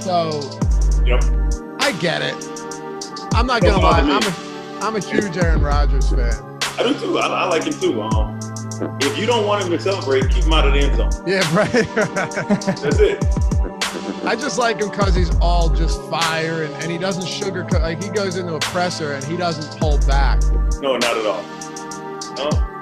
So Yep. I get it. I'm not gonna lie. I'm a huge Aaron Rodgers fan. I do too. I like him too. If you don't want him to celebrate, keep him out of the end zone. Yeah, right. That's it. I just like him because he's all just fire and he doesn't sugarcoat. Like, he goes into a presser and he doesn't hold back. No, not at all. No.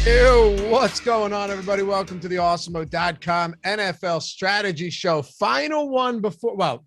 Ew, what's going on, everybody? Welcome to the Awesemo.com NFL strategy show. Final one before, well,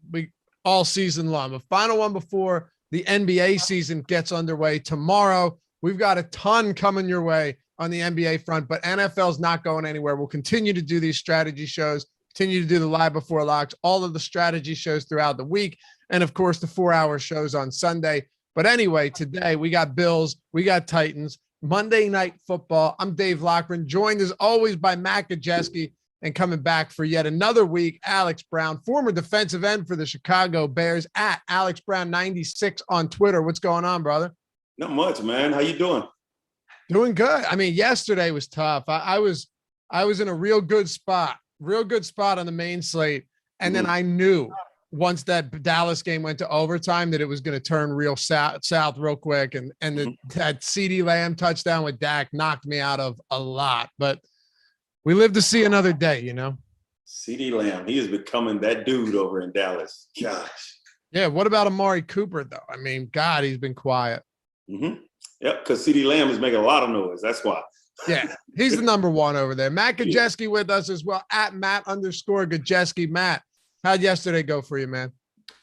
all season long, but final one before the NBA season gets underway tomorrow. We've got a ton coming your way on the NBA front, but NFL's not going anywhere. We'll continue to do these strategy shows, continue to do the live before locks, all of the strategy shows throughout the week, and of course the 4-hour shows on Sunday. But anyway, today we got Bills, we got Titans, Monday Night Football. I'm Dave Lochran, joined as always by Matt Gajeski, and coming back for yet another week, Alex Brown, former defensive end for the Chicago Bears, at Alex Brown 96 on Twitter. What's going on, brother? Not much, man. How you doing? Doing good. I mean, yesterday was tough. I was in a real good spot on the main slate. And then I knew once that Dallas game went to overtime that it was going to turn real south real quick. And that CeeDee Lamb touchdown with Dak knocked me out of a lot, but we live to see another day, you know? CeeDee Lamb, he is becoming that dude over in Dallas. Gosh. Yeah. What about Amari Cooper though? I mean, God, he's been quiet. Yep, because CeeDee Lamb is making a lot of noise. That's why. Yeah, he's the number one over there. Matt Gajeski with us as well, at Matt_Gajeski. Matt, how'd yesterday go for you, man?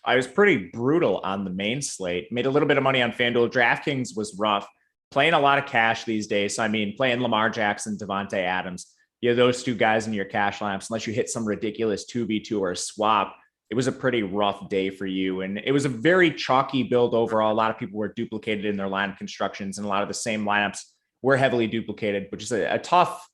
I was pretty brutal on the main slate. Made a little bit of money on FanDuel. DraftKings was rough. Playing a lot of cash these days. So, I mean, playing Lamar Jackson, Devontae Adams. You have those two guys in your cash lineups, unless you hit some ridiculous 2v2 or a swap. It was a pretty rough day for you. And it was a very chalky build overall. A lot of people were duplicated in their lineup constructions, and a lot of the same lineups were heavily duplicated, which is a tough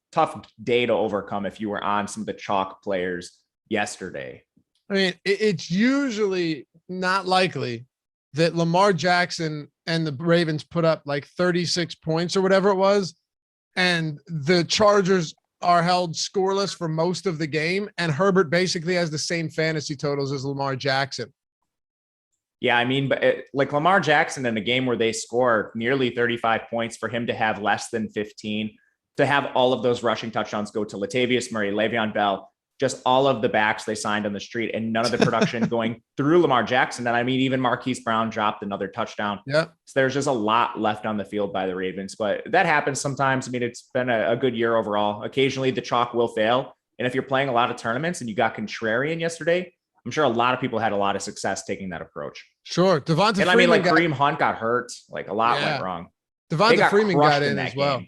day to overcome if you were on some of the chalk players yesterday. I mean, it's usually not likely that Lamar Jackson and the Ravens put up like 36 points or whatever it was, and the Chargers are held scoreless for most of the game, and Herbert basically has the same fantasy totals as Lamar Jackson. Yeah, I mean, but like Lamar Jackson in a game where they score nearly 35 points, for him to have less than 15, to have all of those rushing touchdowns go to Latavius Murray, Le'Veon Bell, just all of the backs they signed on the street, and none of the production going through Lamar Jackson. And I mean, even Marquise Brown dropped another touchdown. Yeah. So there's just a lot left on the field by the Ravens, but that happens sometimes. I mean, it's been a good year overall. Occasionally the chalk will fail. And if you're playing a lot of tournaments and you got contrarian yesterday, I'm sure a lot of people had a lot of success taking that approach. Sure. Devonta Freeman, I mean, like Kareem Hunt got hurt. Like a lot went wrong. Devonta Freeman got in as well.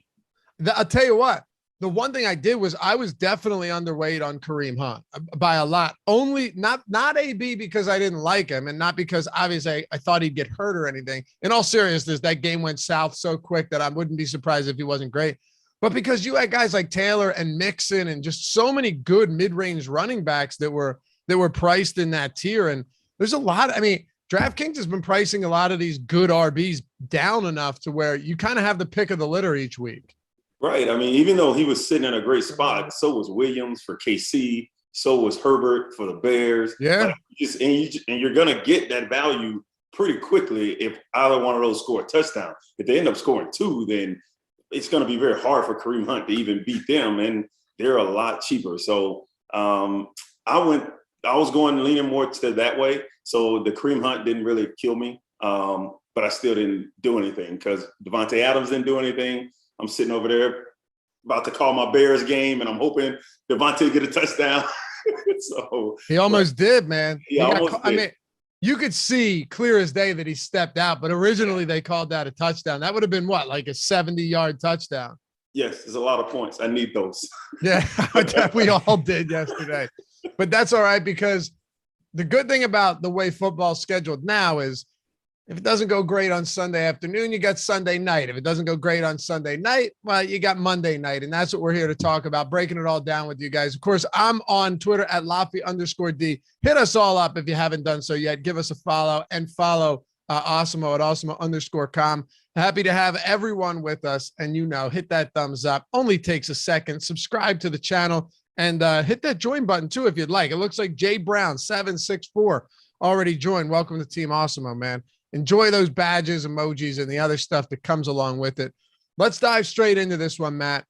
I'll tell you what. The one thing I did was I was definitely underweight on Kareem Hunt by a lot. Only not AB because I didn't like him, and not because obviously I thought he'd get hurt or anything. In all seriousness, that game went south so quick that I wouldn't be surprised if he wasn't great. But because you had guys like Taylor and Mixon and just so many good mid-range running backs that were priced in that tier. And there's a lot. I mean, DraftKings has been pricing a lot of these good RBs down enough to where you kind of have the pick of the litter each week. Right. I mean, even though he was sitting in a great spot, so was Williams for KC, so was Herbert for the Bears. Yeah. And you're going to get that value pretty quickly if either one of those score a touchdown. If they end up scoring two, then it's going to be very hard for Kareem Hunt to even beat them, and they're a lot cheaper. So I was leaning more to that way. So the Kareem Hunt didn't really kill me, but I still didn't do anything because Devontae Adams didn't do anything. I'm sitting over there about to call my Bears game, and I'm hoping Devontae get a touchdown. So he almost did, man. Did. I mean, you could see clear as day that he stepped out, but originally they called that a touchdown. That would have been what, like a 70-yard touchdown? Yes, there's a lot of points. I need those. Yeah, we all did yesterday. But that's all right, because the good thing about the way football's scheduled now is if it doesn't go great on Sunday afternoon, you got Sunday night. If it doesn't go great on Sunday night, well, you got Monday night. And that's what we're here to talk about, breaking it all down with you guys. Of course, I'm on Twitter at Laffy_D. Hit us all up if you haven't done so yet. Give us a follow and follow Awesemo at Awesemo_com. Happy to have everyone with us. And, hit that thumbs up. Only takes a second. Subscribe to the channel and hit that join button too if you'd like. It looks like Jay Brown 764 already joined. Welcome to Team Awesemo, man. Enjoy those badges, emojis, and the other stuff that comes along with it. Let's dive straight into this one, Matt.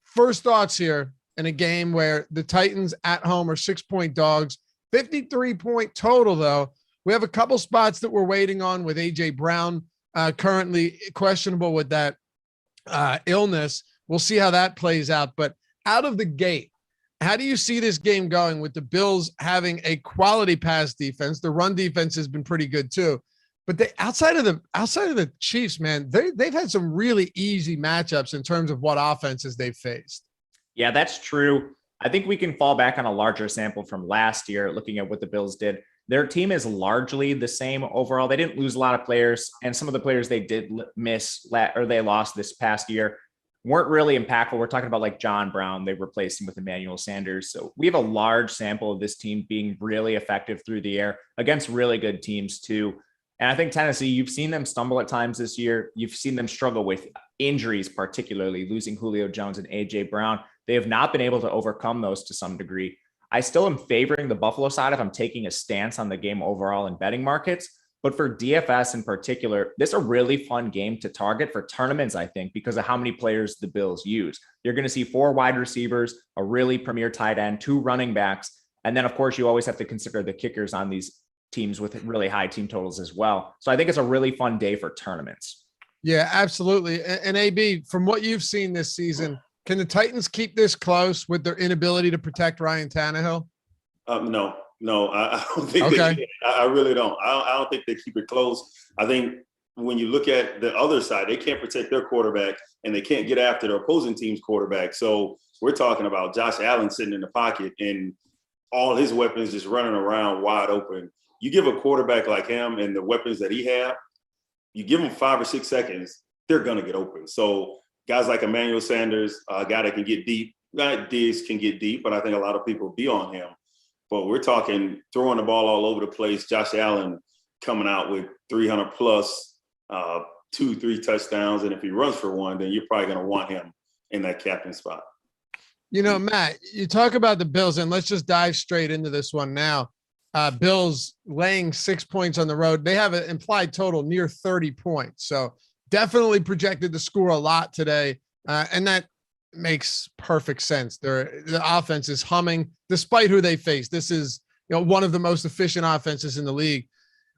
First thoughts here in a game where the Titans at home are 6-point dogs, 53-point total, though. We have a couple spots that we're waiting on with A.J. Brown currently questionable with that illness. We'll see how that plays out. But out of the gate, how do you see this game going with the Bills having a quality pass defense? The run defense has been pretty good too. But they outside of the Chiefs, man, they've had some really easy matchups in terms of what offenses they've faced. Yeah, that's true. I think we can fall back on a larger sample from last year, looking at what the Bills did. Their team is largely the same overall. They didn't lose a lot of players, and some of the players they did miss or they lost this past year weren't really impactful. We're talking about like John Brown. They replaced him with Emmanuel Sanders. So we have a large sample of this team being really effective through the air against really good teams too. And I think Tennessee, you've seen them stumble at times this year. You've seen them struggle with injuries, particularly losing Julio Jones and A.J. Brown. They have not been able to overcome those to some degree. I still am favoring the Buffalo side if I'm taking a stance on the game overall in betting markets. But for DFS in particular, this is a really fun game to target for tournaments, I think, because of how many players the Bills use. You're going to see 4 wide receivers, a really premier tight end, 2 running backs. And then, of course, you always have to consider the kickers on these teams with really high team totals as well. So I think it's a really fun day for tournaments. Yeah, absolutely. And AB, from what you've seen this season, can the Titans keep this close with their inability to protect Ryan Tannehill? No, I don't think they can. I really don't. I don't think they keep it close. I think when you look at the other side, they can't protect their quarterback and they can't get after the opposing team's quarterback. So we're talking about Josh Allen sitting in the pocket and all his weapons just running around wide open. You give a quarterback like him and the weapons that he have, you give him 5 or 6 seconds, they're going to get open. So guys like Emmanuel Sanders, a guy that can get deep, Diggs can get deep, but I think a lot of people be on him. But we're talking throwing the ball all over the place. Josh Allen coming out with 300 plus, 2-3 touchdowns. And if he runs for one, then you're probably going to want him in that captain spot. Matt, you talk about the Bills, and let's just dive straight into this one now. Bills laying 6 points on the road. They have an implied total near 30 points. So definitely projected to score a lot today. And that makes perfect sense. The offense is humming despite who they face. This is, one of the most efficient offenses in the league.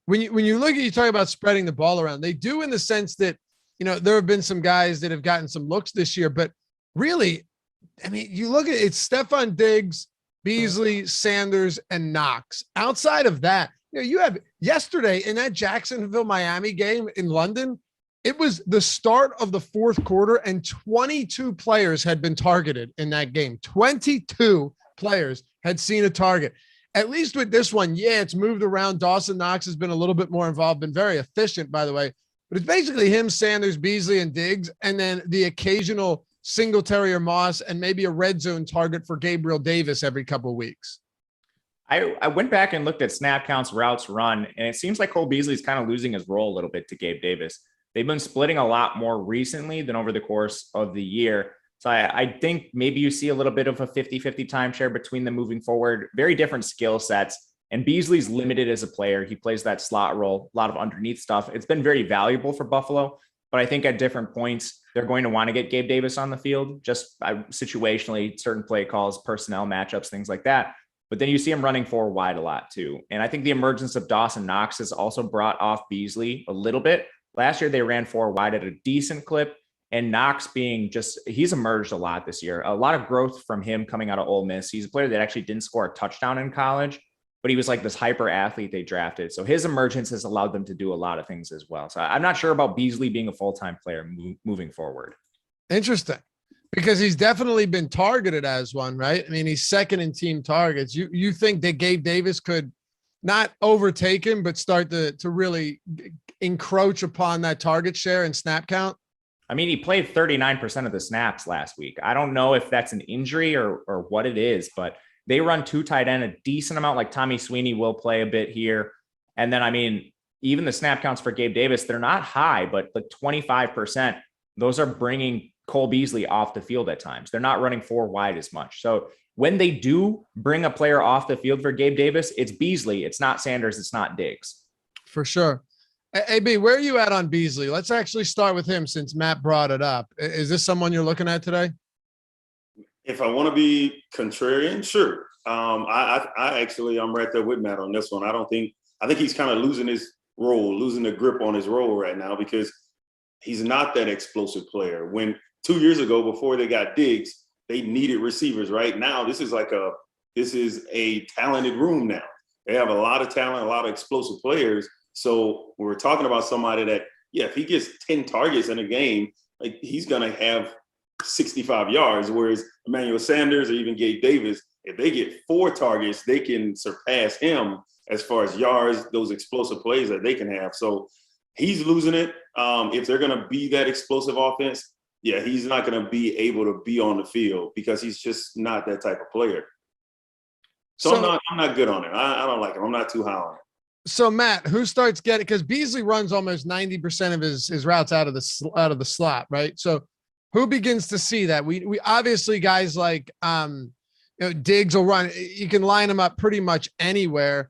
When you look at, you talk about spreading the ball around, they do in the sense that, there have been some guys that have gotten some looks this year, but really, I mean, you look at it's Stephon Diggs, Beasley, Sanders, and Knox. Outside of that, you have yesterday in that Jacksonville-Miami game in London, it was the start of the fourth quarter and 22 players had been targeted in that game. 22 players had seen a target. At least with this one, it's moved around. Dawson Knox has been a little bit more involved, been very efficient, by the way. But it's basically him, Sanders, Beasley, and Diggs, and then the occasional Singletary or Moss, and maybe a red zone target for Gabriel Davis every couple of weeks. I went back and looked at snap counts, routes run, and it seems like Cole Beasley's kind of losing his role a little bit to Gabe Davis. They've been splitting a lot more recently than over the course of the year. So I think maybe you see a little bit of a 50-50 timeshare between them moving forward. Very different skill sets. And Beasley's limited as a player. He plays that slot role, a lot of underneath stuff. It's been very valuable for Buffalo. But I think at different points, they're going to want to get Gabe Davis on the field, just situationally, certain play calls, personnel matchups, things like that. But then you see him running 4 wide a lot too. And I think the emergence of Dawson Knox has also brought off Beasley a little bit. Last year, they ran 4 wide at a decent clip. And Knox he's emerged a lot this year. A lot of growth from him coming out of Ole Miss. He's a player that actually didn't score a touchdown in college, but he was like this hyper athlete they drafted. So his emergence has allowed them to do a lot of things as well. So I'm not sure about Beasley being a full-time player moving forward. Interesting, because he's definitely been targeted as one, right? I mean, he's second in team targets. You think that Gabe Davis could not overtake him, but start to really encroach upon that target share and snap count? I mean, he played 39% of the snaps last week. I don't know if that's an injury or what it is, but they run 2 tight end a decent amount. Like Tommy Sweeney will play a bit here. And then, I mean, even the snap counts for Gabe Davis, they're not high, but like 25%, those are bringing Cole Beasley off the field at times. They're not running 4 wide as much. So when they do bring a player off the field for Gabe Davis, it's Beasley. It's not Sanders. It's not Diggs. For sure. AB, where are you at on Beasley? Let's actually start with him since Matt brought it up. Is this someone you're looking at today? If I want to be contrarian, sure. I'm right there with Matt on this one. I think he's kind of losing his role, losing the grip on his role right now because he's not that explosive player. When 2 years ago, before they got Diggs, they needed receivers. Right now, this is a talented room now. They have a lot of talent, a lot of explosive players. So we're talking about somebody that, yeah, if he gets 10 targets in a game, like he's going to have 65 yards, whereas Emmanuel Sanders or even Gabe Davis, if they get 4 targets, they can surpass him as far as yards, those explosive plays that they can have. So he's losing it. If they're going to be that explosive offense, yeah, he's not going to be able to be on the field because he's just not that type of player. So I'm not good on it. I don't like him. I'm not too high on it. So Matt, who starts getting, because Beasley runs almost 90% of his routes out of the slot, right? So who begins to see that? We obviously guys like Diggs will run. You can line him up pretty much anywhere.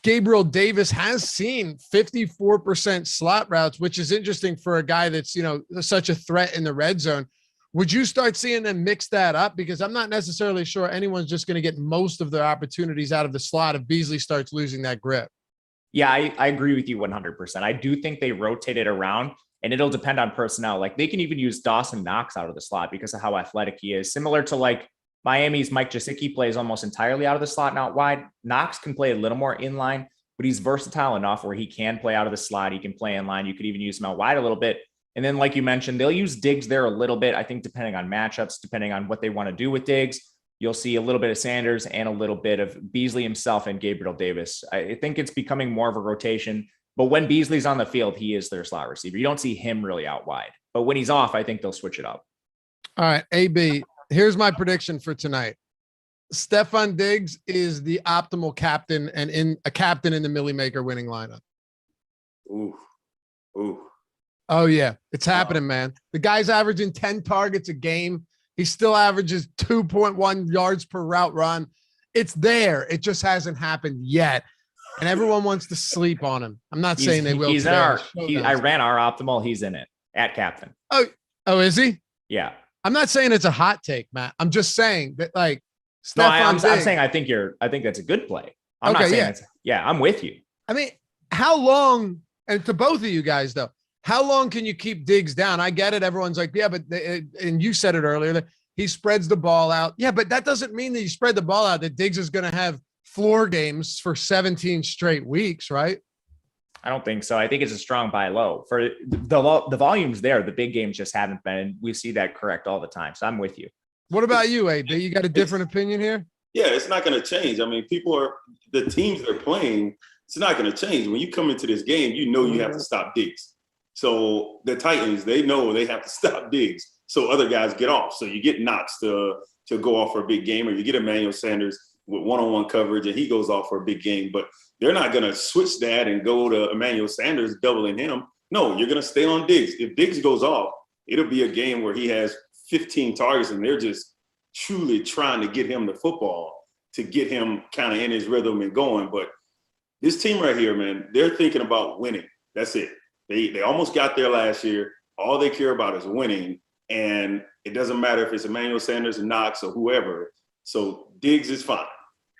Gabriel Davis has seen 54% slot routes, which is interesting for a guy that's, such a threat in the red zone. Would you start seeing them mix that up? Because I'm not necessarily sure anyone's just going to get most of their opportunities out of the slot if Beasley starts losing that grip. Yeah, I agree with you 100%. I do think they rotate it around, and it'll depend on personnel. Like they can even use Dawson Knox out of the slot because of how athletic he is. Similar to like Miami's Mike Gesicki plays almost entirely out of the slot, not wide. Knox can play a little more inline, but he's versatile enough where he can play out of the slot. He can play inline. You could even use him out wide a little bit. And then, like you mentioned, they'll use Diggs there a little bit. I think depending on matchups, depending on what they want to do with Diggs, you'll see a little bit of Sanders and a little bit of Beasley himself and Gabriel Davis. I think it's becoming more of a rotation. But when Beasley's on the field, he is their slot receiver. You don't see him really out wide. But when he's off, I think they'll switch it up. All right, AB, here's my prediction for tonight. Stefon Diggs is the optimal captain and in the Millie Maker winning lineup. Ooh. Oh yeah, it's happening, man. The guy's averaging 10 targets a game. He still averages 2.1 yards per route run. It's there. It just hasn't happened yet. And everyone wants to sleep on him. I'm not saying they will. I ran our optimal. He's in it at captain. Oh, is he? Yeah. I'm not saying it's a hot take, Matt. I'm just saying that like I'm saying I think that's a good play. I'm not saying I'm with you. I mean, how long, and to both of you guys though, how long can you keep Diggs down? I get it. Everyone's like, yeah, but and you said it earlier that he spreads the ball out. Yeah, but that doesn't mean that you spread the ball out, that Diggs is going to have floor games for 17 straight weeks, right? I don't think so. I think it's a strong buy low for the volumes there. The big games just haven't been. We see that correct all the time. So I'm with you. What about you, AB? You got a different opinion here? Yeah, it's not going to change. I mean, the teams they're playing, it's not going to change. When you come into this game, you have to stop Diggs. So the Titans, they know they have to stop Diggs. So other guys get off. So you get Knox to go off for a big game, or you get Emmanuel Sanders with one-on-one coverage and he goes off for a big game. But they're not going to switch that and go to Emmanuel Sanders doubling him. No, you're going to stay on Diggs. If Diggs goes off, it'll be a game where he has 15 targets and they're just truly trying to get him the football to get him kind of in his rhythm and going. But this team right here, man, they're thinking about winning. That's it. They almost got there last year. All they care about is winning. And it doesn't matter if it's Emmanuel Sanders and Knox or whoever. So Diggs is fine.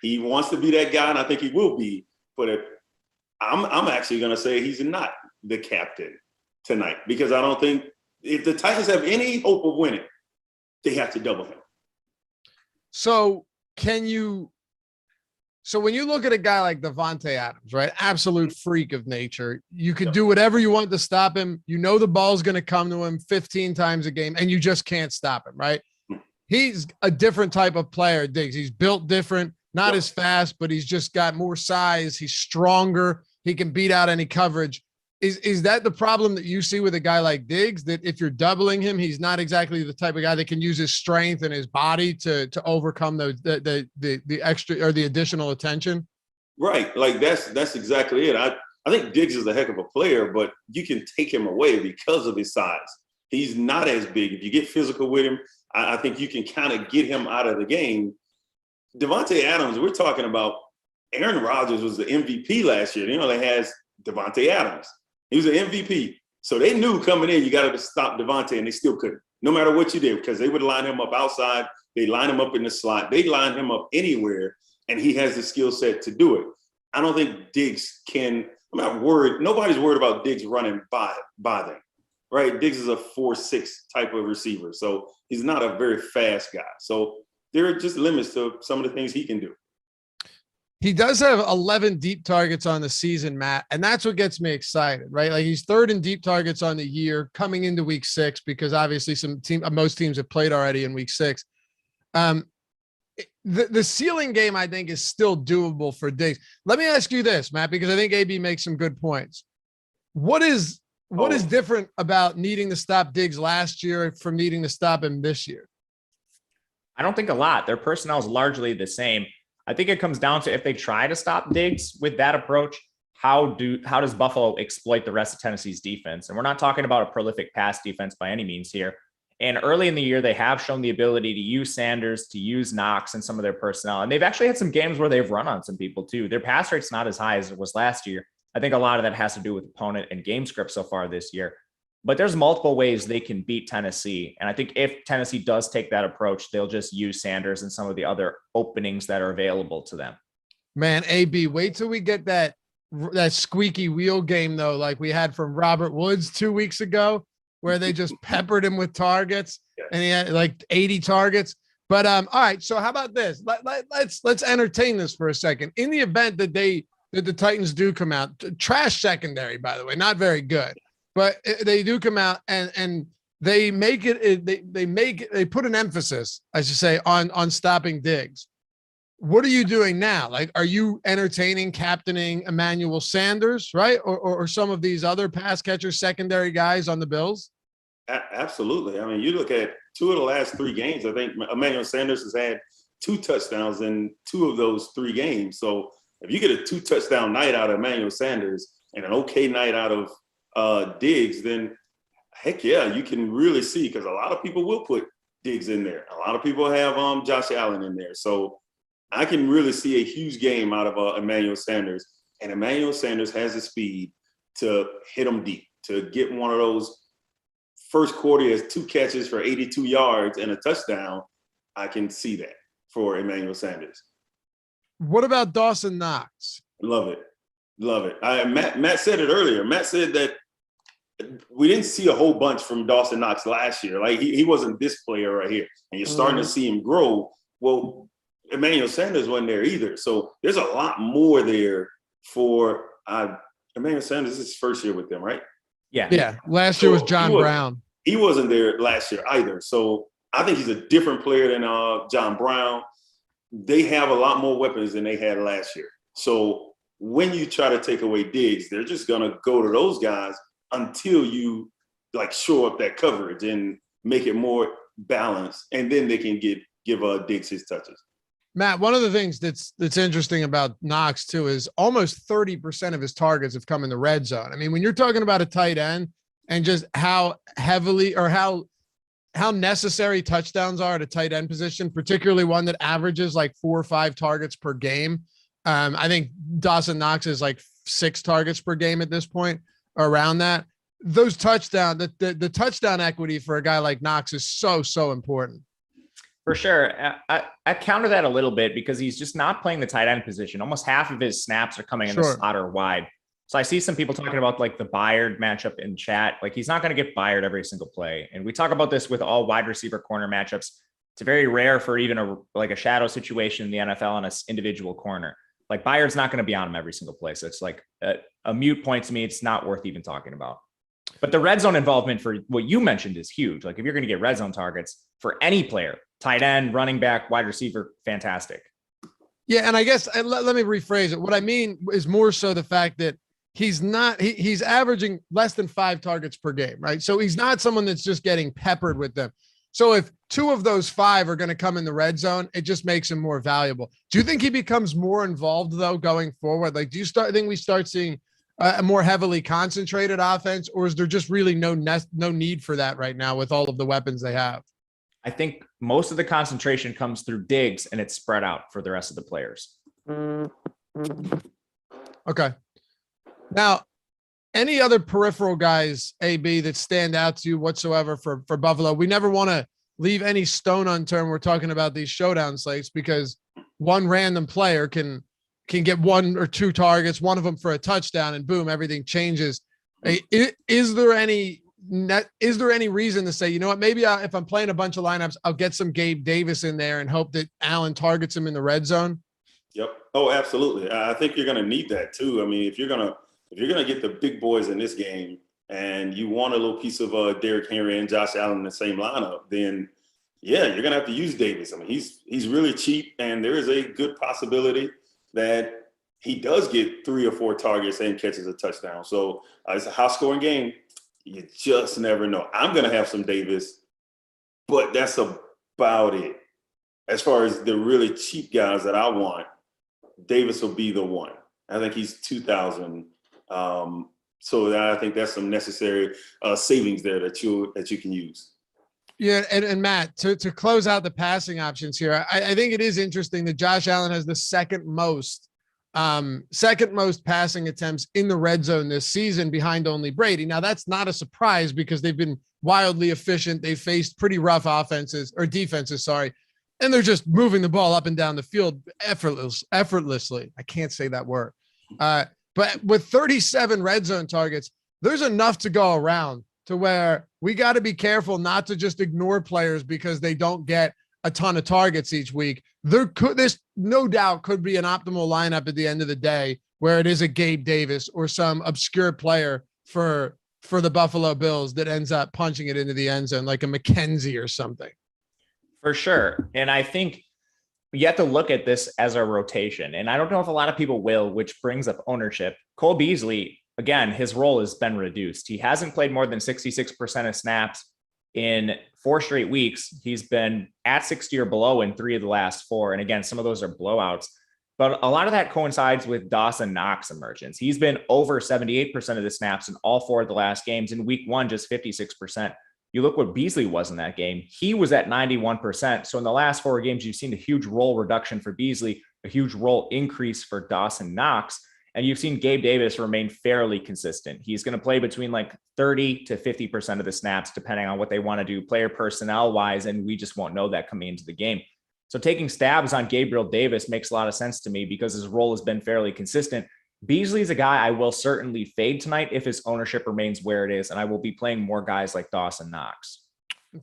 He wants to be that guy, and I think he will be. But I'm actually going to say he's not the captain tonight because I don't think if the Titans have any hope of winning, they have to double him. So when you look at a guy like Davante Adams, right? Absolute freak of nature. You could do whatever you want to stop him. You know the ball's going to come to him 15 times a game, and you just can't stop him, right? He's a different type of player, Diggs. He's built different, not as fast, but he's just got more size. He's stronger. He can beat out any coverage. Is that the problem that you see with a guy like Diggs, that if you're doubling him, he's not exactly the type of guy that can use his strength and his body to overcome the extra or the additional attention? Right. Like that's exactly it. I think Diggs is a heck of a player, but you can take him away because of his size. He's not as big. If you get physical with him, I think you can kind of get him out of the game. Davante Adams, we're talking about Aaron Rodgers was the MVP last year. You know, they has Davante Adams. He was an MVP. So they knew coming in, you got to stop Davante, and they still couldn't, no matter what you did, because they would line him up outside. They line him up in the slot. They line him up anywhere, and he has the skill set to do it. I don't think Diggs can – I'm not worried. Nobody's worried about Diggs running by them, right? Diggs is a 4.6 type of receiver, so he's not a very fast guy. So there are just limits to some of the things he can do. He does have 11 deep targets on the season, Matt, and that's what gets me excited, right? Like he's third in deep targets on the year coming into week 6, because obviously most teams have played already in week 6. The ceiling game, I think, is still doable for Diggs. Let me ask you this, Matt, because I think AB makes some good points. What is different about needing to stop Diggs last year from needing to stop him this year? I don't think a lot. Their personnel is largely the same. I think it comes down to if they try to stop Diggs with that approach, how does Buffalo exploit the rest of Tennessee's defense? And we're not talking about a prolific pass defense by any means here. And early in the year, they have shown the ability to use Sanders, to use Knox and some of their personnel. And they've actually had some games where they've run on some people too. Their pass rate's not as high as it was last year. I think a lot of that has to do with opponent and game script so far this year. But there's multiple ways they can beat Tennessee. And I think if Tennessee does take that approach, they'll just use Sanders and some of the other openings that are available to them. Man, AB, wait till we get that squeaky wheel game, though, like we had from Robert Woods 2 weeks ago, where they just peppered him with targets and he had like 80 targets. But all right, so how about this? Let's entertain this for a second. In the event that the Titans do come out, trash secondary, by the way, not very good. But they do come out and they make it. They put an emphasis, I should say, on stopping Diggs. What are you doing now? Like, are you entertaining captaining Emmanuel Sanders, right, or some of these other pass catcher secondary guys on the Bills? Absolutely. I mean, you look at 2 of the last 3 games. I think Emmanuel Sanders has had 2 touchdowns in 2 of those 3 games. So if you get a 2 touchdown night out of Emmanuel Sanders and an okay night out of Diggs, then heck yeah, you can really see, because a lot of people will put Diggs in there. A lot of people have Josh Allen in there. So I can really see a huge game out of Emmanuel Sanders. And Emmanuel Sanders has the speed to hit them deep, to get one of those first quarter he has 2 catches for 82 yards and a touchdown. I can see that for Emmanuel Sanders. What about Dawson Knox? Love it. Love it. Matt said it earlier. Matt said that we didn't see a whole bunch from Dawson Knox last year. Like he wasn't this player right here. And you're starting to see him grow. Well, Emmanuel Sanders wasn't there either. So there's a lot more there for Emmanuel Sanders. This is his first year with them, right? Yeah. Last year was John Brown. He wasn't there last year either. So I think he's a different player than John Brown. They have a lot more weapons than they had last year. So when you try to take away Diggs, they're just going to go to those guys until you like shore up that coverage and make it more balanced. And then they can give Diggs his touches. Matt, one of the things that's interesting about Knox too is almost 30% of his targets have come in the red zone. I mean, when you're talking about a tight end and just how heavily or how necessary touchdowns are at a tight end position, particularly one that averages like 4 or 5 targets per game. I think Dawson Knox is like 6 targets per game at this point, around that. Those touchdown, the touchdown equity for a guy like Knox is so important. For sure. I counter that a little bit because he's just not playing the tight end position. Almost half of his snaps are coming in the slot or wide. So I see some people talking about like the Byard matchup in chat. Like he's not going to get Byard every single play. And we talk about this with all wide receiver corner matchups. It's very rare for even a shadow situation in the NFL on an individual corner. Like Byard's not going to be on him every single play. So it's like a mute point to me. It's not worth even talking about. But the red zone involvement for what you mentioned is huge. Like if you're going to get red zone targets for any player, tight end, running back, wide receiver, fantastic. Yeah. And I guess let me rephrase it. What I mean is more so the fact that he's averaging less than 5 targets per game, right? So he's not someone that's just getting peppered with them. So if 2 of those 5 are going to come in the red zone, it just makes him more valuable. Do you think he becomes more involved though going forward? Like, do you think we start seeing a more heavily concentrated offense, or is there just really no need for that right now with all of the weapons they have? I think most of the concentration comes through Diggs, and it's spread out for the rest of the players. Okay. Now, any other peripheral guys, AB, that stand out to you whatsoever for Buffalo? We never want to leave any stone unturned. We're talking about these showdown slates because one random player can get 1 or 2 targets, one of them for a touchdown, and boom, everything changes. Is there any reason to say, you know what, maybe if I'm playing a bunch of lineups, I'll get some Gabe Davis in there and hope that Allen targets him in the red zone? Yep. Oh, absolutely. I think you're going to need that too. I mean, if you're going to get the big boys in this game and you want a little piece of Derrick Henry and Josh Allen in the same lineup, then yeah, you're going to have to use Davis. I mean, he's really cheap, and there is a good possibility that he does get 3 or 4 targets and catches a touchdown. So it's a high-scoring game. You just never know. I'm going to have some Davis, but that's about it. As far as the really cheap guys that I want, Davis will be the one. I think he's 2,000. So I think that's some necessary savings there that you can use. Yeah, and Matt, to close out the passing options here, I think it is interesting that Josh Allen has the second most passing attempts in the red zone this season, behind only Brady. Now, that's not a surprise because they've been wildly efficient. They faced pretty rough defenses, and they're just moving the ball up and down the field effortlessly. I can't say that word. But with 37 red zone targets, there's enough to go around to where we got to be careful not to just ignore players because they don't get a ton of targets each week. This no doubt could be an optimal lineup at the end of the day where it is a Gabe Davis or some obscure player for the Buffalo Bills that ends up punching it into the end zone, like a McKenzie or something. For sure. And I think you have to look at this as a rotation. And I don't know if a lot of people will, which brings up ownership. Cole Beasley, again, his role has been reduced. He hasn't played more than 66% of snaps in 4 straight weeks. He's been at 60 or below in 3 of the last 4. And again, some of those are blowouts. But a lot of that coincides with Dawson Knox emergence. He's been over 78% of the snaps in all 4 of the last games. In week 1, just 56%. You look what Beasley was in that game. He was at 91%. So in the last 4 games, you've seen a huge role reduction for Beasley, a huge role increase for Dawson Knox. And you've seen Gabe Davis remain fairly consistent. He's going to play between like 30 to 50% of the snaps, depending on what they want to do player personnel wise. And we just won't know that coming into the game. So taking stabs on Gabriel Davis makes a lot of sense to me because his role has been fairly consistent. Beasley's a guy I will certainly fade tonight if his ownership remains where it is, and I will be playing more guys like Dawson Knox.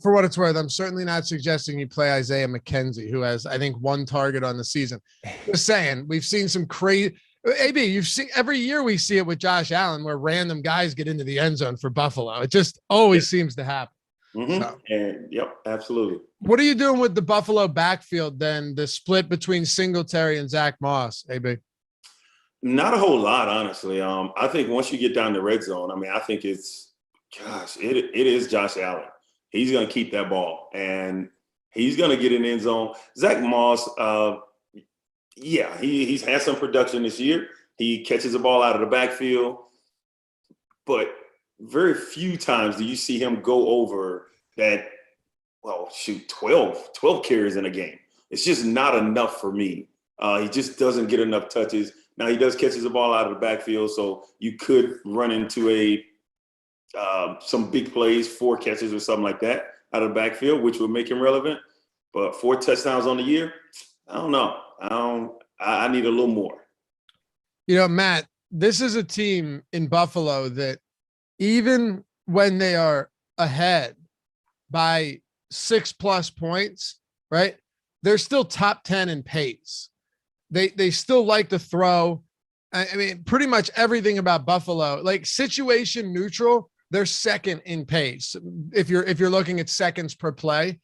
For what it's worth, I'm certainly not suggesting you play Isaiah McKenzie, who has, I think, 1 target on the season. Just saying, we've seen some crazy. AB, you've seen every year we see it with Josh Allen where random guys get into the end zone for Buffalo. It just always seems to happen. Mm-hmm. So. And yep, absolutely. What are you doing with the Buffalo backfield then? The split between Singletary and Zach Moss, AB? Not a whole lot, honestly. I think once you get down the red zone, I mean, I think it is Josh Allen. He's going to keep that ball, and he's going to get in the end zone. Zach Moss, he's had some production this year. He catches the ball out of the backfield, but very few times do you see him go over that, 12 carries in a game. It's just not enough for me. He just doesn't get enough touches. Now, he does catches the ball out of the backfield, so you could run into some big plays, 4 catches or something like that out of the backfield, which would make him relevant. But 4 touchdowns on the year, I don't know. I need a little more. You know, Matt, this is a team in Buffalo that even when they are ahead by 6+ points, right, they're still top 10 in pace. They still like to throw. I mean, pretty much everything about Buffalo, like situation neutral, they're second in pace. If you're looking at seconds per play,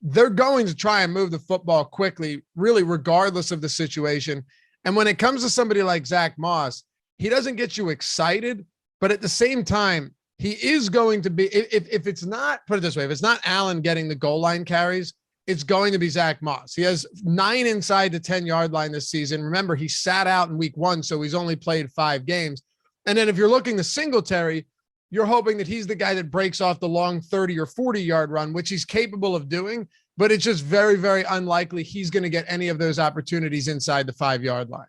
they're going to try and move the football quickly, really regardless of the situation. And when it comes to somebody like Zach Moss, he doesn't get you excited, but at the same time, he is going to be, if it's not, put it this way, if it's not Allen getting the goal line carries, it's going to be Zach Moss. He has 9 inside the 10-yard line this season. Remember, he sat out in week 1, so he's only played 5 games. And then if you're looking to Singletary, you're hoping that he's the guy that breaks off the long 30 or 40-yard run, which he's capable of doing, but it's just very, very unlikely he's going to get any of those opportunities inside the 5-yard line.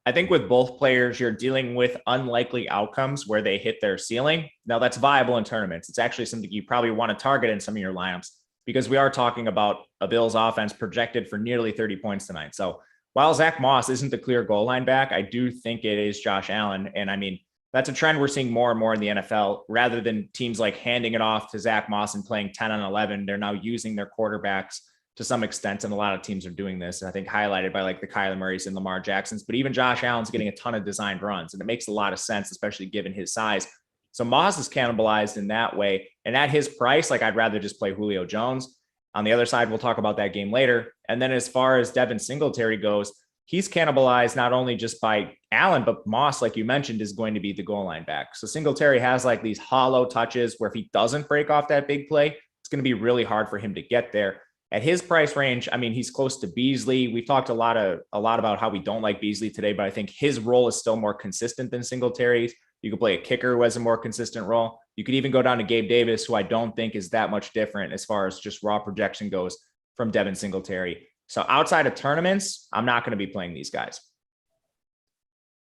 I think with both players, you're dealing with unlikely outcomes where they hit their ceiling. Now, that's viable in tournaments. It's actually something you probably want to target in some of your lineups because we are talking about a Bills offense projected for nearly 30 points tonight. So while Zach Moss isn't the clear goal line back, I do think it is Josh Allen. And I mean, that's a trend we're seeing more and more in the NFL. Rather than teams like handing it off to Zach Moss and playing 10 on 11, they're now using their quarterbacks to some extent. And a lot of teams are doing this, I think highlighted by like the Kyler Murrays and Lamar Jacksons, but even Josh Allen's getting a ton of designed runs. And it makes a lot of sense, especially given his size. So Moss is cannibalized in that way. And at his price, like I'd rather just play Julio Jones. On the other side, we'll talk about that game later. And then as far as Devin Singletary goes, he's cannibalized not only just by Allen, but Moss, like you mentioned, is going to be the goal line back. So Singletary has like these hollow touches where if he doesn't break off that big play, it's going to be really hard for him to get there. At his price range, I mean, he's close to Beasley. We've talked a lot about how we don't like Beasley today, but I think his role is still more consistent than Singletary's. You could play a kicker who has a more consistent role. You could even go down to Gabe Davis, who I don't think is that much different as far as just raw projection goes from Devin Singletary. So outside of tournaments, I'm not going to be playing these guys.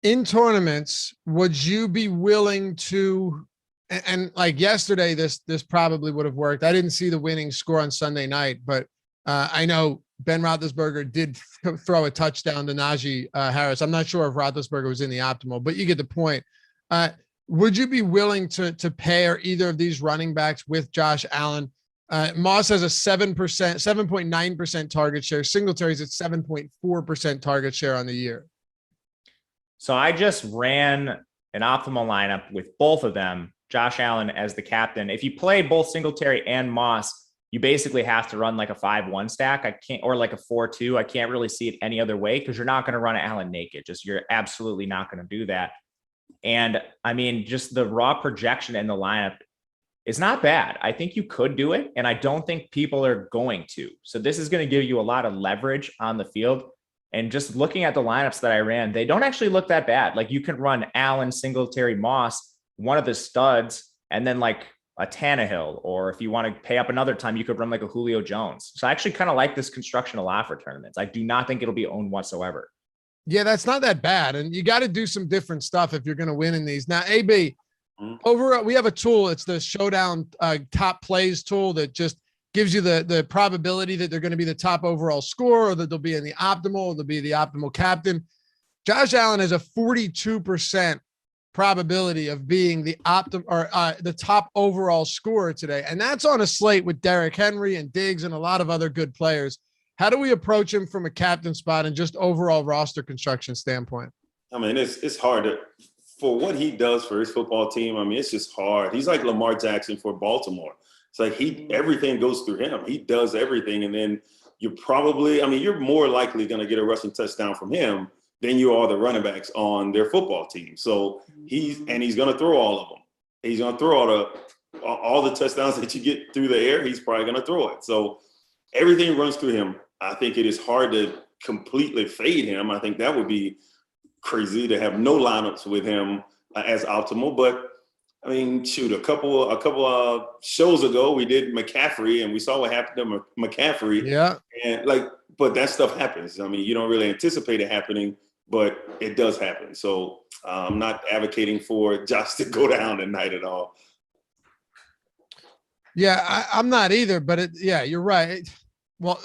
In tournaments, would you be willing to, and like yesterday, this probably would have worked. I didn't see the winning score on Sunday night, but I know Ben Roethlisberger did throw a touchdown to Najee Harris. I'm not sure if Roethlisberger was in the optimal, but you get the point. Would you be willing to pair either of these running backs with Josh Allen? Moss has a 7.9% target share. Singletary's at 7.4% target share on the year. So I just ran an optimal lineup with both of them, Josh Allen as the captain. If you play both Singletary and Moss, you basically have to run like a 5-1 stack. I can't, or like a 4-2. I can't really see it any other way because you're not going to run Allen naked. You're absolutely not going to do that. And I mean, just the raw projection in the lineup is not bad. I think you could do it, and I don't think people are going to. So this is going to give you a lot of leverage on the field. And just looking at the lineups that I ran, they don't actually look that bad. Like you can run Allen, Singletary, Moss, one of the studs, and then like a Tannehill, or if you want to pay up another time, you could run like a Julio Jones. So I actually kind of like this construction a lot for tournaments. I do not think it'll be owned whatsoever. Yeah, that's not that bad. And you got to do some different stuff if you're going to win in these. Now, AB, we have a tool. It's the Showdown top plays tool that just gives you the probability that they're going to be the top overall scorer, or that they'll be in the optimal, or they'll be the optimal captain. Josh Allen has a 42% probability of being the the top overall scorer today. And that's on a slate with Derrick Henry and Diggs and a lot of other good players. How do we approach him from a captain spot and just overall roster construction standpoint? I mean, it's hard for what he does for his football team. I mean, it's just hard. He's like Lamar Jackson for Baltimore. It's like everything goes through him. He does everything. And then you're more likely going to get a rushing touchdown from him than you are the running backs on their football team. So he's going to throw all of them. He's going to throw all the touchdowns that you get through the air. He's probably going to throw it. So everything runs through him. I think it is hard to completely fade him. I think that would be crazy to have no lineups with him as optimal. But I mean, shoot, a couple of shows ago, we did McCaffrey, and we saw what happened to McCaffrey. Yeah. And but that stuff happens. I mean, you don't really anticipate it happening, but it does happen. So I'm not advocating for Josh to go down tonight at all. Yeah, I'm not either, but you're right. Well,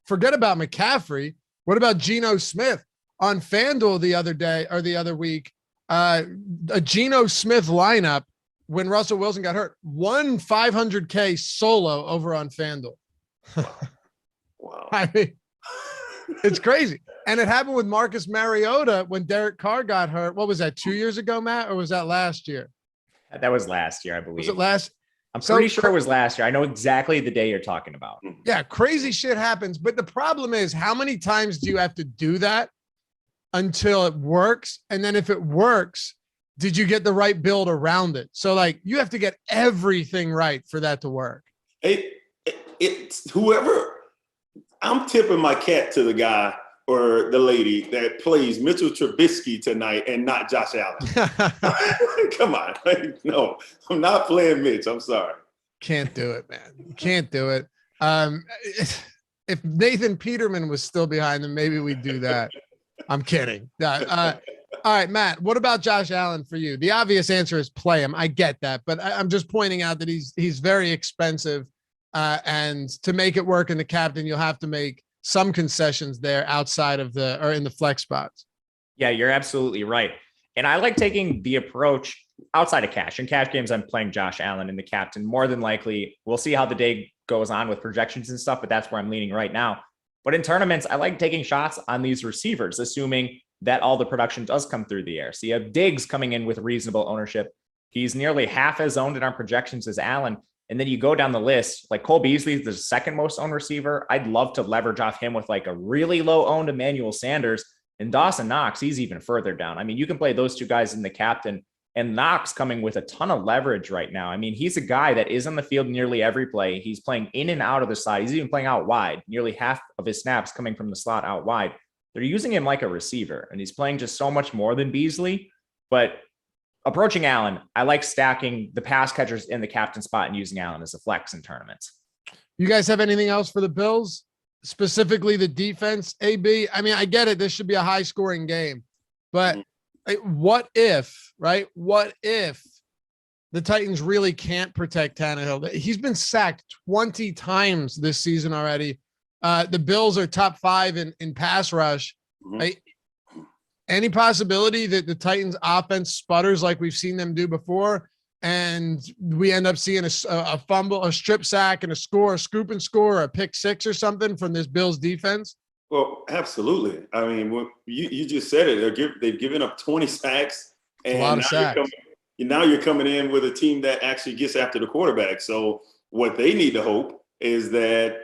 forget about McCaffrey. What about Geno Smith on FanDuel the other week? A Geno Smith lineup when Russell Wilson got hurt, won $500K solo over on FanDuel. Wow. I mean, it's crazy. And it happened with Marcus Mariota when Derek Carr got hurt. What was that, 2 years ago, Matt, or was that last year? That was last year, I believe. Was it last? I'm pretty sure it was last year. I know exactly the day you're talking about. Yeah, crazy shit happens. But the problem is, how many times do you have to do that until it works? And then if it works, did you get the right build around it? So like you have to get everything right for that to work. It's whoever. I'm tipping my cat to the guy or the lady that plays Mitchell Trubisky tonight and not Josh Allen. Come on. No, I'm not playing Mitch. I'm sorry. Can't do it, man. Can't do it. If Nathan Peterman was still behind them, maybe we'd do that. I'm kidding. All right, Matt, what about Josh Allen for you? The obvious answer is play him. I get that, but I'm just pointing out that he's very expensive. And to make it work in the captain, you'll have to make some concessions there outside of or in the flex spots. Yeah, you're absolutely right. And I like taking the approach outside of cash. In cash games, I'm playing Josh Allen in the captain. More than likely, we'll see how the day goes on with projections and stuff, but that's where I'm leaning right now. But in tournaments, I like taking shots on these receivers, assuming that all the production does come through the air. So you have Diggs coming in with reasonable ownership. He's nearly half as owned in our projections as Allen. And then you go down the list, like Cole Beasley, the second most owned receiver. I'd love to leverage off him with like a really low owned Emmanuel Sanders, and Dawson Knox. He's even further down. I mean, you can play those two guys in the captain, and Knox coming with a ton of leverage right now. I mean, he's a guy that is on the field nearly every play. He's playing in and out of the side. He's even playing out wide. Nearly half of his snaps coming from the slot out wide. They're using him like a receiver, and he's playing just so much more than Beasley. But approaching Allen, I like stacking the pass catchers in the captain spot and using Allen as a flex in tournaments. You guys have anything else for the Bills, specifically the defense, AB? I mean, I get it. This should be a high scoring game, but what if, right? What if the Titans really can't protect Tannehill? He's been sacked 20 times this season already. The Bills are top 5 in pass rush. Right? Any possibility that the Titans offense sputters like we've seen them do before, and we end up seeing a fumble, a strip sack, and a scoop and score, a pick 6 or something from this Bills defense? Well, absolutely. I mean, you just said it. They've given up 20 sacks, and a lot of sacks. Now you're coming in with a team that actually gets after the quarterback. So what they need to hope is that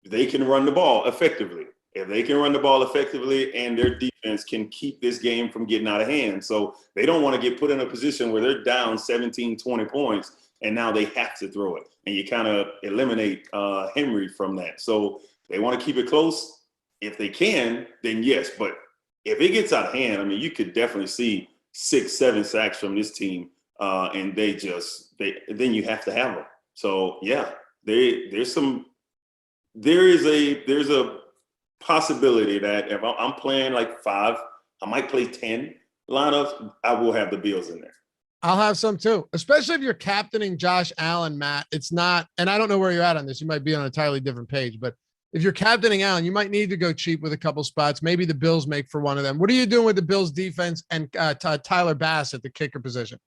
they can run the ball effectively. If they can run the ball effectively and their defense can keep this game from getting out of hand. So they don't want to get put in a position where they're down 17, 20 points, and now they have to throw it. And you kind of eliminate Henry from that. So they want to keep it close. If they can, then yes. But if it gets out of hand, I mean, you could definitely see 6, 7 sacks from this team. And then you have to have them. So yeah, there's a possibility that if I'm playing like 5, I might play 10 lineups. I will have the Bills in there. I'll have some too, especially if you're captaining Josh Allen, Matt. It's not, and I don't know where you're at on this. You might be on a entirely different page, but if you're captaining Allen, you might need to go cheap with a couple spots. Maybe the Bills make for one of them. What are you doing with the Bills defense and Tyler Bass at the kicker position?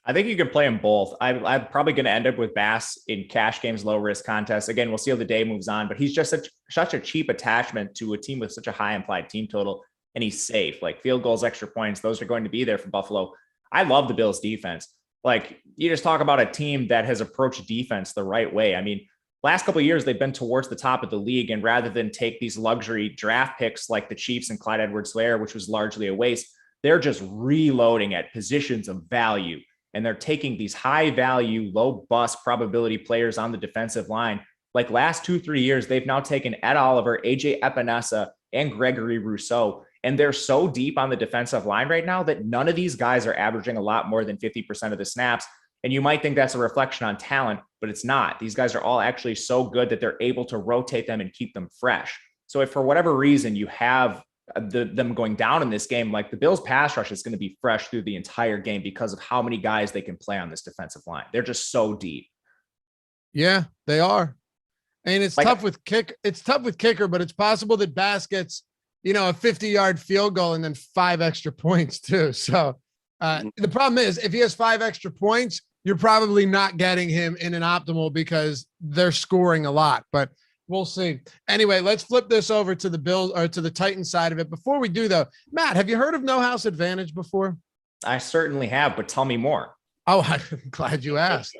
I think you can play them both. I'm probably going to end up with Bass in cash games, low risk contests. Again, we'll see how the day moves on, but he's just such a cheap attachment to a team with such a high implied team total, and he's safe. Like field goals, extra points, those are going to be there for Buffalo. I love the Bills defense. Like you just talk about a team that has approached defense the right way. I mean, last couple of years, they've been towards the top of the league, and rather than take these luxury draft picks like the Chiefs and Clyde Edwards-Helaire, which was largely a waste, they're just reloading at positions of value. And they're taking these high value, low bust probability players on the defensive line. Like last 2-3 years, they've now taken Ed Oliver, AJ Epinesa, and Gregory Rousseau. And they're so deep on the defensive line right now that none of these guys are averaging a lot more than 50% of the snaps. And you might think that's a reflection on talent, but it's not. These guys are all actually so good that they're able to rotate them and keep them fresh. So if for whatever reason you have them going down in this game, like the Bills pass rush is going to be fresh through the entire game because of how many guys they can play on this defensive line. They're just so deep. Yeah, they are. And it's tough with kicker, but it's possible that Bass gets, a 50-yard field goal and then 5 extra points too. So the problem is if he has 5 extra points, you're probably not getting him in an optimal because they're scoring a lot, but we'll see. Anyway, let's flip this over to the Bills or to the Titans side of it. Before we do though, Matt, have you heard of no house advantage before? I certainly have, but tell me more. Oh, I'm glad you asked.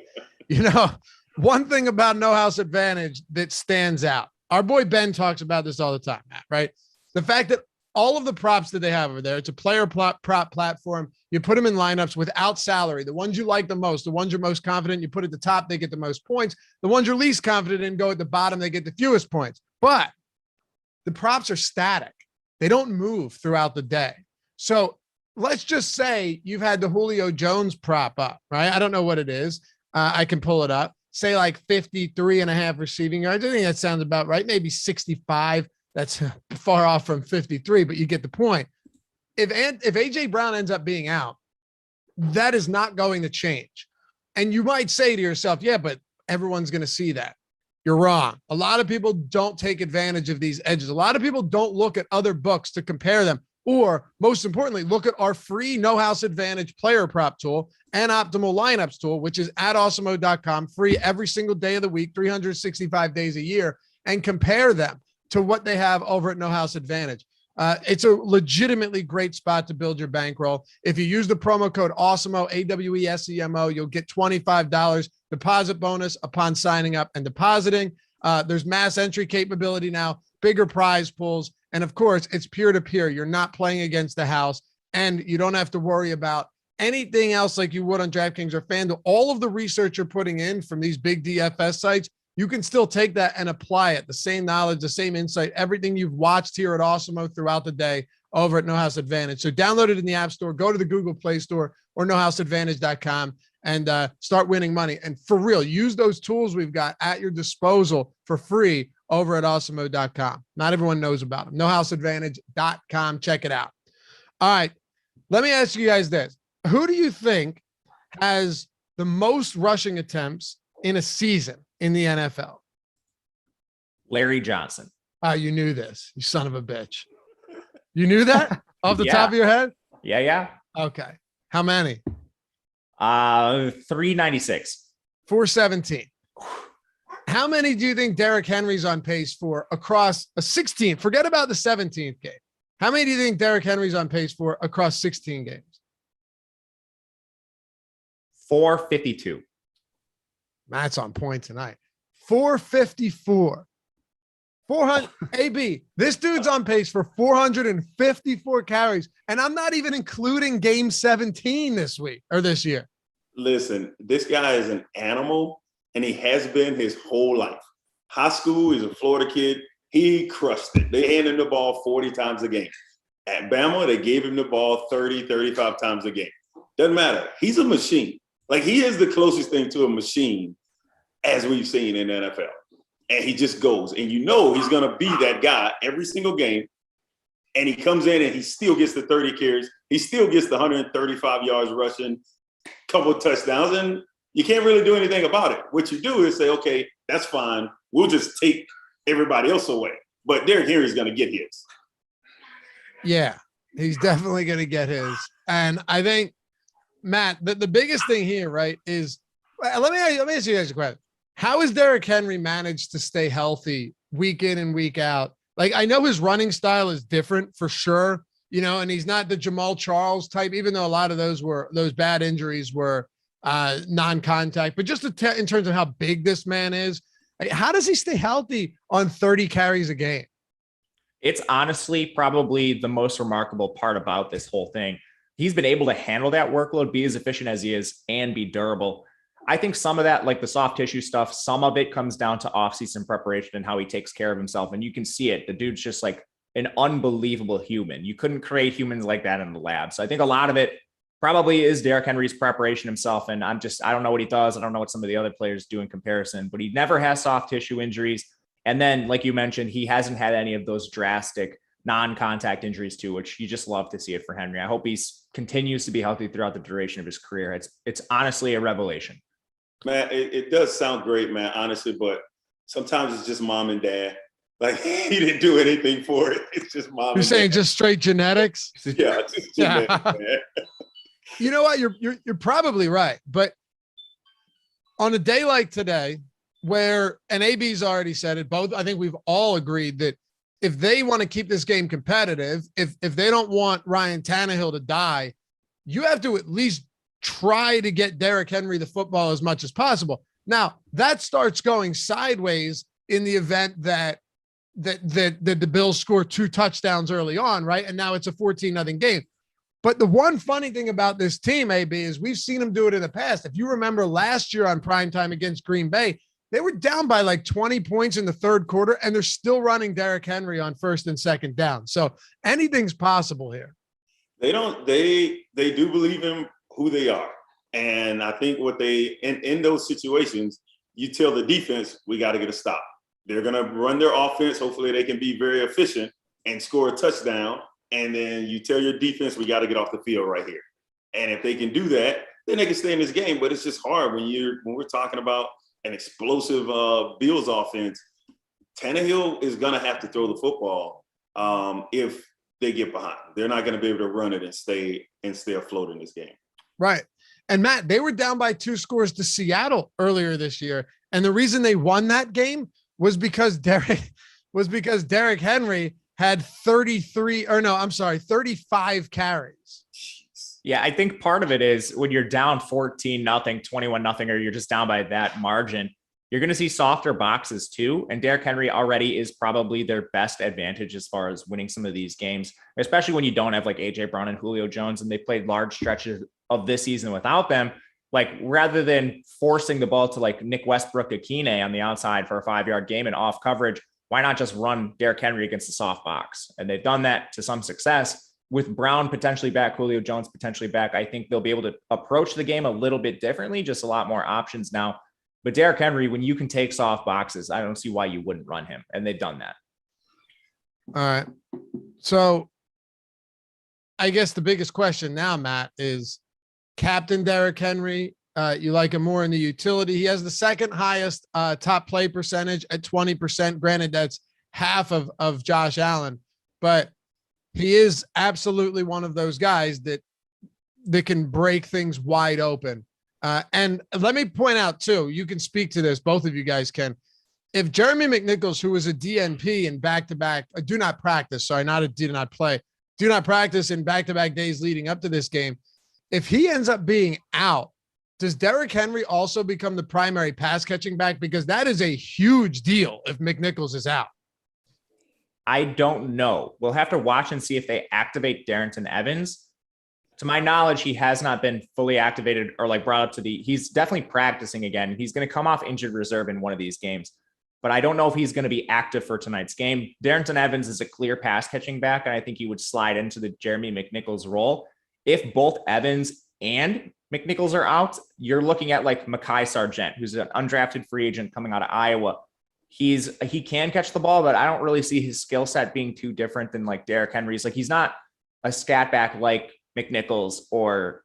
One thing about no house advantage that stands out. Our boy Ben talks about this all the time, Matt, right? The fact that all of the props that they have over there. It's a player prop platform. You put them in lineups without salary. The ones you like the most, the ones you're most confident, you put at the top, they get the most points. The ones you're least confident in go at the bottom, they get the fewest points. But the props are static. They don't move throughout the day. So let's just say you've had the Julio Jones prop up, right? I don't know what it is. I can pull it up. Say like 53.5 receiving yards. I think that sounds about right. Maybe 65. That's far off from 53, but you get the point. If AJ Brown ends up being out, that is not going to change. And you might say to yourself, yeah, but everyone's going to see that. You're wrong. A lot of people don't take advantage of these edges. A lot of people don't look at other books to compare them. Or most importantly, look at our free No House Advantage player prop tool and optimal lineups tool, which is at awesemo.com, free every single day of the week, 365 days a year, and compare them to what they have over at No House Advantage. It's a legitimately great spot to build your bankroll. If you use the promo code Awesemo, AWESEMO, you'll get $25 deposit bonus upon signing up and depositing. There's mass entry capability now, bigger prize pools. And of course, it's peer-to-peer. You're not playing against the house, and you don't have to worry about anything else like you would on DraftKings or FanDuel. All of the research you're putting in from these big DFS sites, you can still take that and apply it. The same knowledge, the same insight, everything you've watched here at Awesemo throughout the day over at No House Advantage. So download it in the App Store, go to the Google Play Store or nohouseadvantage.com and start winning money. And for real, use those tools we've got at your disposal for free over at awesemo.com. Not everyone knows about them. nohouseadvantage.com. Check it out. All right. Let me ask you guys this. Who do you think has the most rushing attempts in a season in the NFL? Larry Johnson. You knew this, you son of a bitch. You knew that off the top of your head? Yeah. Okay. How many? 396. 417. How many do you think Derrick Henry's on pace for across a 16? Forget about the 17th game. How many do you think Derrick Henry's on pace for across 16 games? 452. Matt's on point tonight. 454. 400. AB, this dude's on pace for 454 carries. And I'm not even including game 17 this week or this year. Listen, this guy is an animal, and he has been his whole life. High school, he's a Florida kid. He crushed it. They handed him the ball 40 times a game. At Bama, they gave him the ball 30, 35 times a game. Doesn't matter. He's a machine. Like, he is the closest thing to a machine as we've seen in the NFL. And he just goes. And you know he's going to be that guy every single game. And he comes in and he still gets the 30 carries. He still gets the 135 yards rushing, couple of touchdowns, and you can't really do anything about it. What you do is say, okay, that's fine. We'll just take everybody else away. But Derrick Henry's going to get his. Yeah, he's definitely going to get his. And I think, Matt, the biggest thing here, right, is let me ask you guys a question. How has Derrick Henry managed to stay healthy week in and week out? Like, I know his running style is different for sure, you know, and he's not the Jamal Charles type, even though a lot of those bad injuries were non-contact, but just in terms of how big this man is, how does he stay healthy on 30 carries a game? It's honestly probably the most remarkable part about this whole thing. He's been able to handle that workload, be as efficient as he is, and be durable. I think some of that, like the soft tissue stuff, some of it comes down to offseason preparation and how he takes care of himself. And you can see it. The dude's just like an unbelievable human. You couldn't create humans like that in the lab. So I think a lot of it probably is Derrick Henry's preparation himself. And I don't know what he does. I don't know what some of the other players do in comparison, but he never has soft tissue injuries. And then, like you mentioned, he hasn't had any of those drastic non-contact injuries too, which you just love to see it for Henry. I hope he continues to be healthy throughout the duration of his career. It's honestly a revelation. Man, it does sound great, man, honestly, but sometimes it's just mom and dad. Like, he didn't do anything for it. It's just mom. You're saying just straight genetics? Yeah, just genetics, man. You know what? You're probably right. But on a day like today, where, and AB's already said it, both, I think we've all agreed that if they want to keep this game competitive, if they don't want Ryan Tannehill to die, you have to at least try to get Derrick Henry the football as much as possible. Now, that starts going sideways in the event that that the Bills score 2 touchdowns early on, right? And now it's a 14-0 game. But the one funny thing about this team, AB, is we've seen them do it in the past. If you remember last year on primetime against Green Bay, they were down by like 20 points in the third quarter, and they're still running Derrick Henry on first and second down. So anything's possible here. They do believe in who they are. And I think what they, in those situations, you tell the defense, we got to get a stop. They're going to run their offense. Hopefully they can be very efficient and score a touchdown. And then you tell your defense, we got to get off the field right here. And if they can do that, then they can stay in this game. But it's just hard when we're talking about an explosive Bills offense. Tannehill is going to have to throw the football if they get behind. They're not going to be able to run it and stay afloat in this game. Right. And Matt, they were down by 2 scores to Seattle earlier this year. And the reason they won that game was because Derrick Henry had 35 carries. Yeah, I think part of it is when you're down 14-0, 21-0, or you're just down by that margin, you're going to see softer boxes too. And Derrick Henry already is probably their best advantage as far as winning some of these games, especially when you don't have like AJ Brown and Julio Jones, and they played large stretches of this season without them. Like, rather than forcing the ball to like Nick Westbrook-Akine on the outside for a 5-yard game and off coverage, why not just run Derrick Henry against the soft box? And they've done that to some success. With Brown potentially back, Julio Jones potentially back, I think they'll be able to approach the game a little bit differently, just a lot more options now. But Derrick Henry, when you can take soft boxes, I don't see why you wouldn't run him. And they've done that. All right. So I guess the biggest question now, Matt, is Captain Derrick Henry. You like him more in the utility. He has the second highest top play percentage at 20%. Granted, that's half of Josh Allen, but he is absolutely one of those guys that can break things wide open. And let me point out too, you can speak to this, both of you guys can. If Jeremy McNichols, who was a DNP in back-to-back, do not practice in back-to-back days leading up to this game, if he ends up being out, does Derrick Henry also become the primary pass catching back? Because that is a huge deal if McNichols is out. I don't know. We'll have to watch and see if they activate Darrington Evans. To my knowledge, he has not been fully activated or like brought up to he's definitely practicing again. He's going to come off injured reserve in one of these games, but I don't know if he's going to be active for tonight's game. Darrington Evans is a clear pass catching back, and I think he would slide into the Jeremy McNichols role. If both Evans and McNichols are out, you're looking at like Mekhi Sargent, who's an undrafted free agent coming out of Iowa. He can catch the ball, but I don't really see his skill set being too different than like Derrick Henry's. Like, he's not a scat back like McNichols or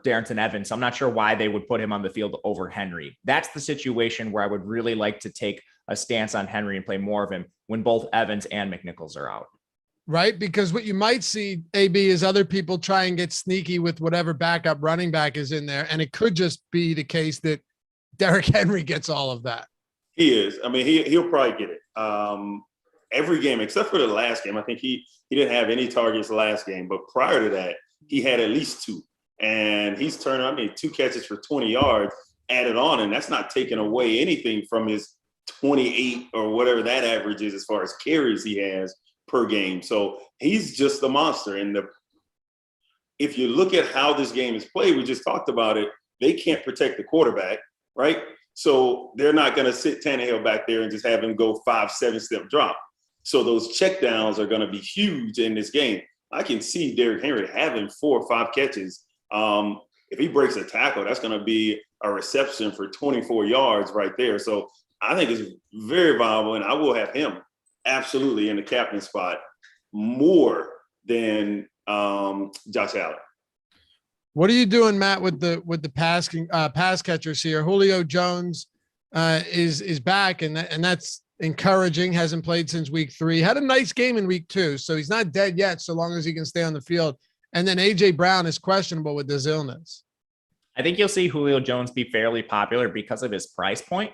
Darrington Evans. I'm not sure why they would put him on the field over Henry. That's the situation where I would really like to take a stance on Henry and play more of him when both Evans and McNichols are out. Right? Because what you might see, AB, is other people try and get sneaky with whatever backup running back is in there. And it could just be the case that Derrick Henry gets all of that. He is. I mean, he'll probably get it. Every game, except for the last game. I think he didn't have any targets last game. But prior to that, he had at least 2. And he's turned, 2 catches for 20 yards added on. And that's not taking away anything from his 28 or whatever that average is as far as carries he has per game. So he's just a monster. And if you look at how this game is played, we just talked about it, they can't protect the quarterback, right? So they're not going to sit Tannehill back there and just have him go 5-7 step drop. So those checkdowns are going to be huge in this game. I can see Derrick Henry having 4 or 5 catches. If he breaks a tackle, that's going to be a reception for 24 yards right there. So I think it's very viable, and I will have him absolutely in the captain spot more than Josh Allen. What are you doing, Matt, with the pass catchers here? Julio Jones is back, and that's encouraging. Hasn't played since week 3. Had a nice game in week 2, so he's not dead yet, so long as he can stay on the field. And then AJ Brown is questionable with this illness. I think you'll see Julio Jones be fairly popular because of his price point.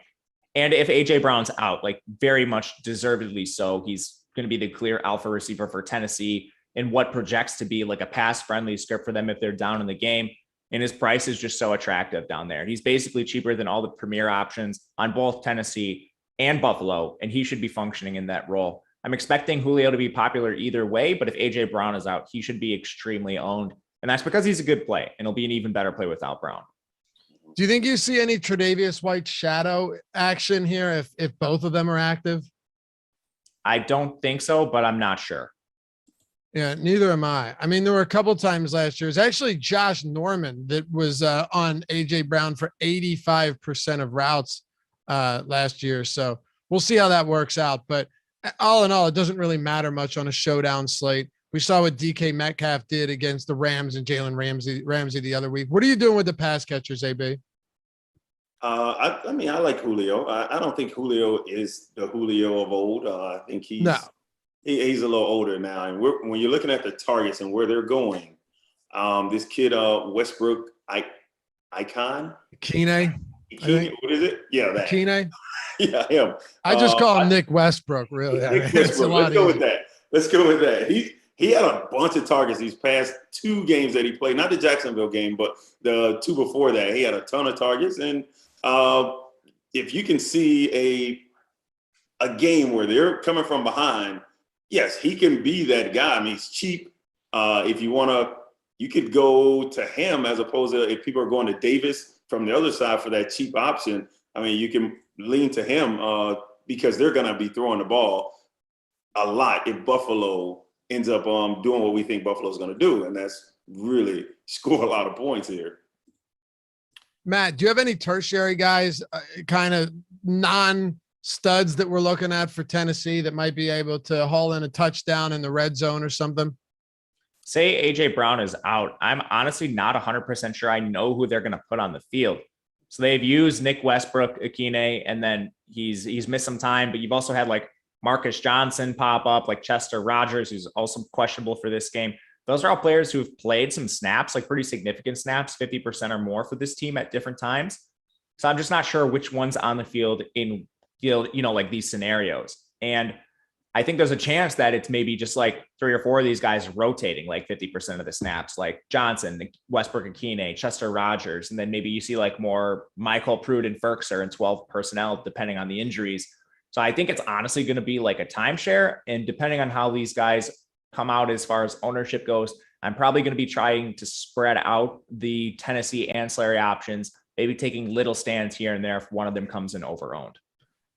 And if AJ Brown's out, like very much deservedly so, he's going to be the clear alpha receiver for Tennessee in what projects to be like a pass-friendly script for them if they're down in the game. And his price is just so attractive down there. He's basically cheaper than all the premier options on both Tennessee and Buffalo, and he should be functioning in that role. I'm expecting Julio to be popular either way, but if AJ Brown is out, he should be extremely owned. And that's because he's a good play, and it'll be an even better play without Brown. Do you think you see any Tre'Davious White shadow action here if both of them are active? I don't think so, but I'm not sure. Yeah, neither am I. I mean, there were a couple times last year. It's actually Josh Norman that was on AJ Brown for 85% of routes last year. So we'll see how that works out. But all in all, it doesn't really matter much on a showdown slate. We saw what DK Metcalf did against the Rams and Jalen Ramsey the other week. What are you doing with the pass catchers, AB? I mean, I like Julio. I don't think Julio is the Julio of old. I think he's a little older now. And when you're looking at the targets and where they're going, this kid Westbrook Icon. Keeney. What is it? Yeah, that. Keeney. Yeah, him. I just call him Nick Westbrook. Really, Nick Westbrook. Let's go with that. Let's go with that. He had a bunch of targets these past 2 games that he played. Not the Jacksonville game, but the 2 before that. He had a ton of targets. And if you can see a game where they're coming from behind, yes, he can be that guy. I mean, he's cheap. If you want to, you could go to him as opposed to if people are going to Davis from the other side for that cheap option. I mean, you can lean to him because they're going to be throwing the ball a lot if Buffalo ends up doing what we think Buffalo's going to do, and that's really score a lot of points here. Matt, do you have any tertiary guys, kind of non-studs that we're looking at for Tennessee that might be able to haul in a touchdown in the red zone or something? Say AJ Brown is out. I'm honestly not 100% sure I know who they're going to put on the field. So they've used Nick Westbrook, Akine, and then he's missed some time, but you've also had like Marcus Johnson pop up, like Chester Rogers, who's also questionable for this game. Those are all players who have played some snaps, like pretty significant snaps, 50% or more for this team at different times. So I'm just not sure which one's on the field in, like these scenarios. And I think there's a chance that it's maybe just like 3 or 4 of these guys rotating like 50% of the snaps, like Johnson, Westbrook, Akine, Chester Rogers. And then maybe you see like more Michael Pruitt and Ferkser and 12 personnel, depending on the injuries. So I think it's honestly going to be like a timeshare. And depending on how these guys come out as far as ownership goes, I'm probably going to be trying to spread out the Tennessee ancillary options, maybe taking little stands here and there if one of them comes in overowned.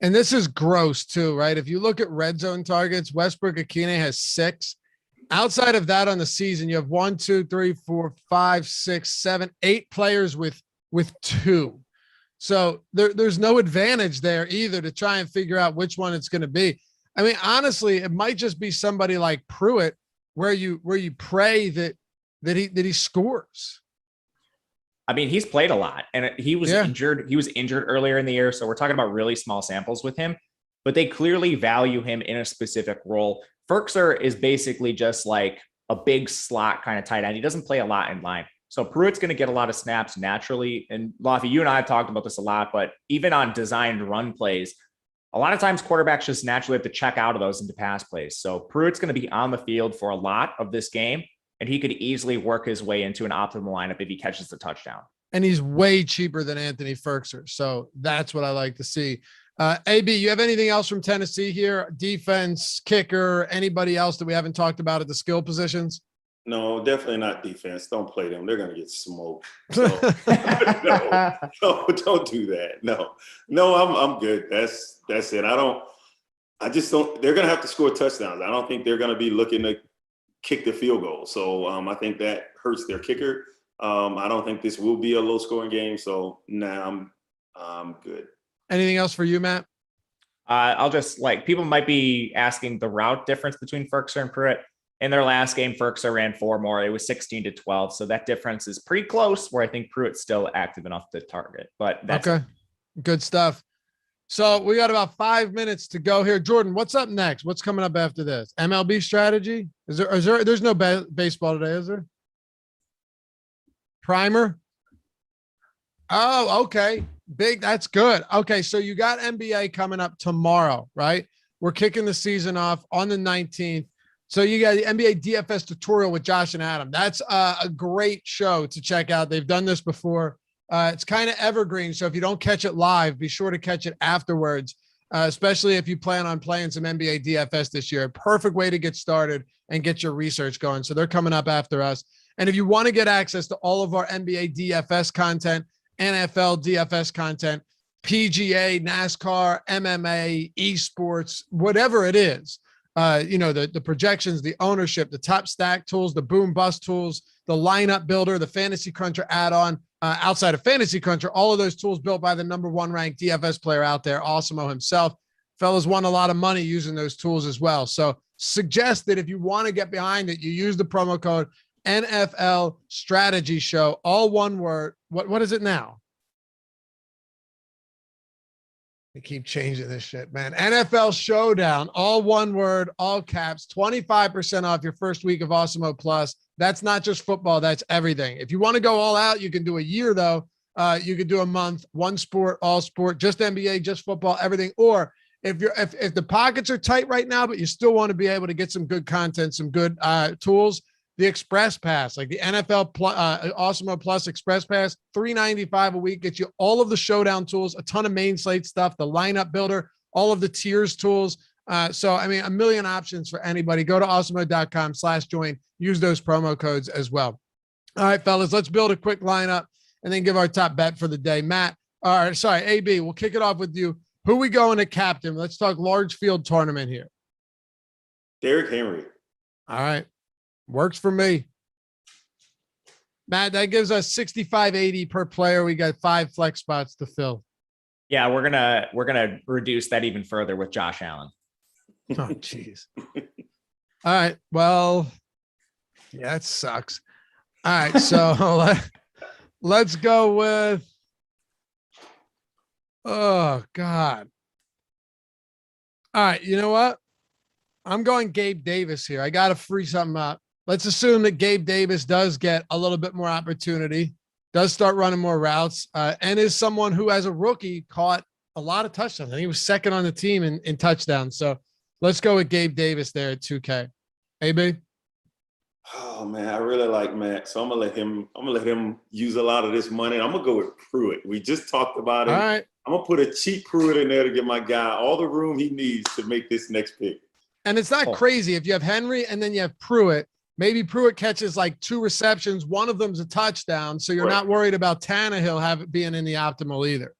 And this is gross too, right? If you look at red zone targets, Westbrook Akine has 6. Outside of that on the season, you have 1, 2, 3, 4, 5, 6, 7, 8 players with 2. So there's no advantage there either to try and figure out which one it's going to be. I mean, honestly, it might just be somebody like Pruitt where you pray that he scores. I mean, he's played a lot and he was injured. He was injured earlier in the year. So we're talking about really small samples with him, but they clearly value him in a specific role. Ferkser is basically just like a big slot kind of tight end. He doesn't play a lot in line. So Pruitt's going to get a lot of snaps naturally. And Laffy, you and I have talked about this a lot, but even on designed run plays, a lot of times quarterbacks just naturally have to check out of those into pass plays. So Pruitt's going to be on the field for a lot of this game, and he could easily work his way into an optimal lineup if he catches the touchdown. And he's way cheaper than Anthony Ferkser. So that's what I like to see. AB, you have anything else from Tennessee here? Defense, kicker, anybody else that we haven't talked about at the skill positions? No, definitely not defense. Don't play them. They're going to get smoked. So, no, don't do that. No, I'm good. That's it. I just don't, they're going to have to score touchdowns. I don't think they're going to be looking to kick the field goal. So I think that hurts their kicker. I don't think this will be a low scoring game. So I'm good. Anything else for you, Matt? I'll just people might be asking the route difference between Ferkser and Pruitt. In their last game, Ferkser ran 4 more. It was 16-12. So that difference is pretty close where I think Pruitt's still active enough to target, but that's okay. Good stuff. So we got about 5 minutes to go here. Jordan, what's up next? What's coming up after this? MLB strategy? There's no baseball today, is there? Primer? Oh, okay. Big. That's good. Okay. So you got NBA coming up tomorrow, right? We're kicking the season off on the 19th. So you got the NBA DFS tutorial with Josh and Adam. That's a great show to check out. They've done this before. It's kind of evergreen. So if you don't catch it live, be sure to catch it afterwards. especially if you plan on playing some NBA DFS this year. Perfect way to get started and get your research going. So they're coming up after us. And if you want to get access to all of our NBA DFS content, NFL DFS content, PGA, NASCAR, MMA, esports, whatever it is, the projections, the ownership, the top stack tools, the boom bust tools, the lineup builder, the fantasy cruncher add-on, outside of fantasy cruncher, all of those tools built by the #1 ranked DFS player out there, Awesemo himself. Fellas won a lot of money using those tools as well. So suggest that if you want to get behind it, you use the promo code NFL Strategy Show, all one word. What is it now? They keep changing this shit, man. NFL Showdown, all one word, all caps, 25% off your first week of Awesemo Plus. That's not just football, that's everything. If you want to go all out, you can do a year though. You could do a month, one sport, all sport, just NBA, just football, everything. Or if the pockets are tight right now, but you still want to be able to get some good content, some good tools, the Express Pass, like the NFL Awesemo Plus Express Pass, $395 a week, gets you all of the Showdown tools, a ton of main slate stuff, the lineup builder, all of the tiers tools. So, I mean, a million options for anybody. Go to awesemo.com/join. Use those promo codes as well. All right, fellas, let's build a quick lineup and then give our top bet for the day. Matt, AB, we'll kick it off with you. Who we going to captain? Let's talk large field tournament here. Derrick Henry. All right. Works for me. Matt, that gives us 65.80 per player. We got 5 flex spots to fill. Yeah, we're gonna reduce that even further with Josh Allen. Oh, jeez. All right. Well, yeah, it sucks. All right. So let's go with, oh, God. All right. You know what? I'm going Gabe Davis here. I got to free something up. Let's assume that Gabe Davis does get a little bit more opportunity, does start running more routes, and is someone who, as a rookie, caught a lot of touchdowns. And he was second on the team in touchdowns. So let's go with Gabe Davis there at 2K. AB? Oh man, I really like Matt. So I'm gonna let him use a lot of this money. I'm gonna go with Pruitt. We just talked about it. All right. I'm gonna put a cheap Pruitt in there to get my guy all the room he needs to make this next pick. And it's not crazy if you have Henry and then you have Pruitt. Maybe Pruitt catches like 2 receptions. One of them's a touchdown. So you're not worried about Tannehill being in the optimal either.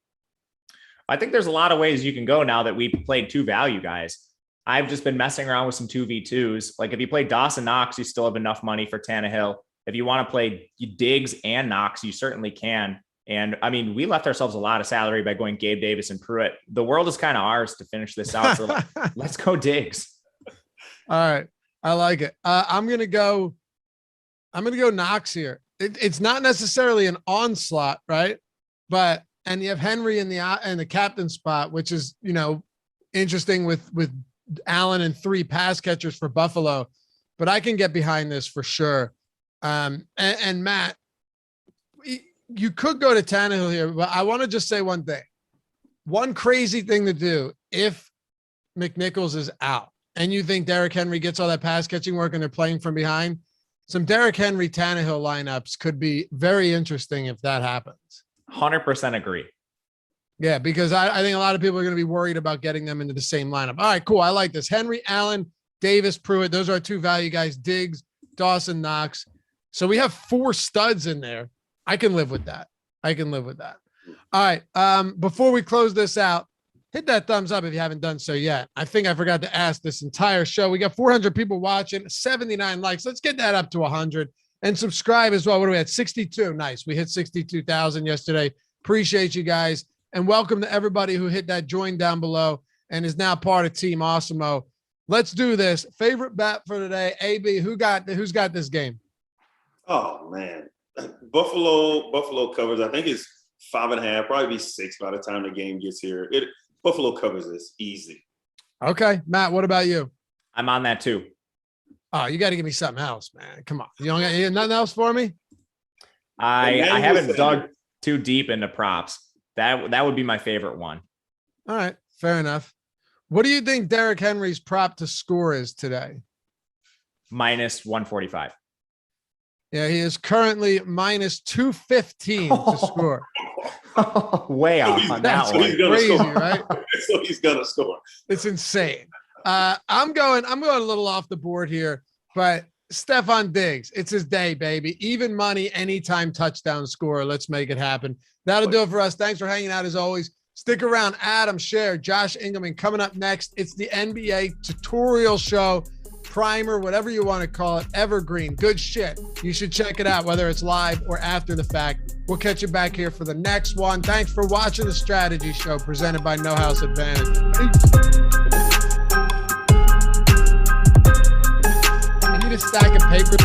I think there's a lot of ways you can go now that we played 2 value guys. I've just been messing around with some 2v2s. Like if you play Dawson Knox, you still have enough money for Tannehill. If you want to play Diggs and Knox, you certainly can. And I mean, we left ourselves a lot of salary by going Gabe Davis and Pruitt. The world is kind of ours to finish this out. So let's go Diggs. All right. I like it. I'm going to go Knox here. It's not necessarily an onslaught, right? And you have Henry in the captain spot, which is, interesting with Allen and 3 pass catchers for Buffalo, but I can get behind this for sure. And Matt, you could go to Tannehill here, but I want to just say one thing. One crazy thing to do if McNichols is out and you think Derrick Henry gets all that pass catching work and they're playing from behind, some Derrick Henry Tannehill lineups could be very interesting if that happens. 100% agree. Yeah, because I think a lot of people are going to be worried about getting them into the same lineup. All right, cool. I like this. Henry, Allen, Davis, Pruitt. Those are our 2 value guys. Diggs, Dawson, Knox. So we have 4 studs in there. I can live with that. All right. Before we close this out, hit that thumbs up if you haven't done so yet. I think I forgot to ask this entire show. We got 400 people watching, 79 likes. Let's get that up to 100 and subscribe as well. What are we at? 62. Nice. We hit 62,000 yesterday. Appreciate you guys. And welcome to everybody who hit that join down below and is now part of Team Awesemo. Let's do this. Favorite bet for today. AB, who's got this game? Oh man. Buffalo covers. I think it's 5.5, probably be 6 by the time the game gets here. Buffalo covers this easy. Okay. Matt, what about you? I'm on that too. Oh, you got to give me something else, man. Come on. You don't got nothing else for me? I haven't dug too deep into props. That would be my favorite one. All right. Fair enough. What do you think Derrick Henry's prop to score is today? Minus 145. Yeah, he is currently minus 215 to score. Way off on that one. Crazy, right? So he's gonna score. It's insane. I'm going a little off the board here, but Stephon Diggs, it's his day, baby. Even money, anytime touchdown scorer. Let's make it happen. That'll do it for us. Thanks for hanging out as always. Stick around. Adam, Cher, Josh Ingham, coming up next. It's the NBA tutorial show, primer, whatever you want to call it. Evergreen, good shit. You should check it out, whether it's live or after the fact. We'll catch you back here for the next one. Thanks for watching the strategy show presented by No House Advantage. Peace. I need a stack of paper.